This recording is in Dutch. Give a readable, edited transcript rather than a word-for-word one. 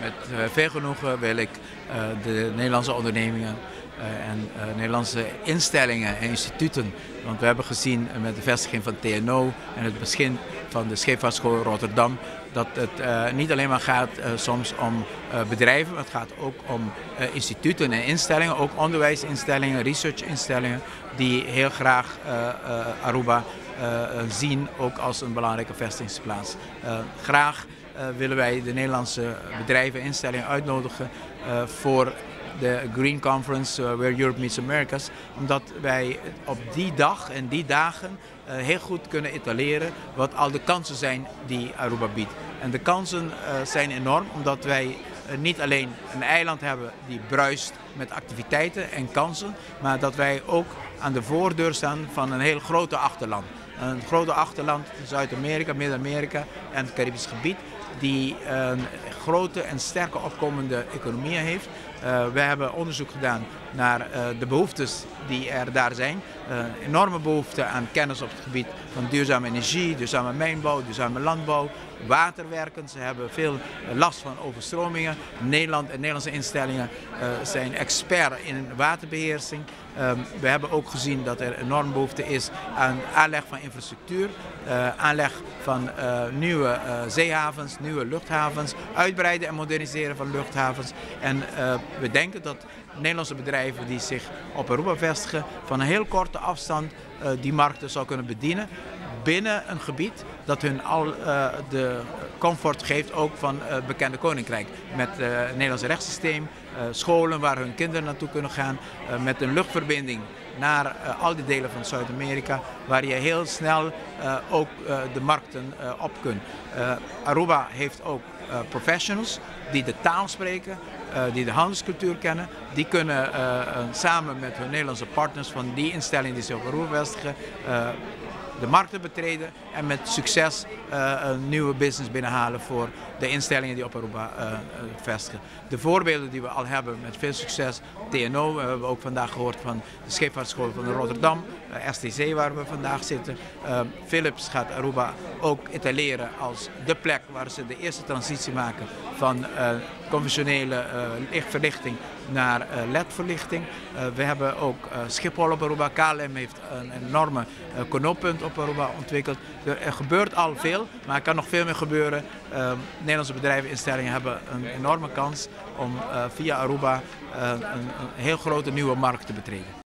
Met veel genoegen wil ik de Nederlandse ondernemingen en Nederlandse instellingen en instituten, want we hebben gezien met de vestiging van TNO en het begin van de scheepvaartschool Rotterdam dat het niet alleen maar gaat soms om bedrijven, maar het gaat ook om instituten en instellingen, ook onderwijsinstellingen, researchinstellingen die heel graag Aruba zien ook als een belangrijke vestigingsplaats. Graag willen wij de Nederlandse bedrijven en instellingen uitnodigen voor de Green Conference Where Europe Meets Americas, omdat wij op die dag en die dagen heel goed kunnen etaleren wat al de kansen zijn die Aruba biedt. En de kansen zijn enorm omdat wij niet alleen een eiland hebben die bruist met activiteiten en kansen, maar dat wij ook aan de voordeur staan van een heel grote achterland. Een grote achterland, Zuid-Amerika, Midden-Amerika en het Caribisch gebied, die een grote en sterke opkomende economie heeft. We hebben onderzoek gedaan naar de behoeftes die er daar zijn. Enorme behoefte aan kennis op het gebied van duurzame energie, duurzame mijnbouw, duurzame landbouw, waterwerken. Ze hebben veel last van overstromingen. Nederland en Nederlandse instellingen zijn expert in waterbeheersing. We hebben ook gezien dat er enorm behoefte is aan aanleg van infrastructuur, aanleg van nieuwe zeehavens, nieuwe luchthavens, uitbreiden en moderniseren van luchthavens. En we denken dat Nederlandse bedrijven die zich op Aruba vestigen van een heel korte afstand die markten zou kunnen bedienen binnen een gebied dat hun al de comfort geeft ook van het bekende koninkrijk. Met het Nederlandse rechtssysteem, scholen waar hun kinderen naartoe kunnen gaan, met een luchtverbinding naar al die delen van Zuid-Amerika, waar je heel snel ook de markten op kunt. Aruba heeft ook professionals die de taal spreken, die de handelscultuur kennen. Die kunnen samen met hun Nederlandse partners van die instellingen die zich op Aruba vestigen, de markten betreden en met succes een nieuwe business binnenhalen voor de instellingen die op Aruba vestigen. De voorbeelden die we al hebben met veel succes, TNO, we hebben ook vandaag gehoord van de scheepvaartschool van Rotterdam, STC waar we vandaag zitten. Philips gaat Aruba ook etaleren als de plek waar ze de eerste transitie maken van conventionele lichtverlichting naar LED-verlichting. We hebben ook Schiphol op Aruba. KLM heeft een enorme knooppunt op Aruba ontwikkeld. Er gebeurt al veel, maar er kan nog veel meer gebeuren. Nederlandse bedrijven en instellingen hebben een enorme kans om via Aruba een heel grote nieuwe markt te betreden.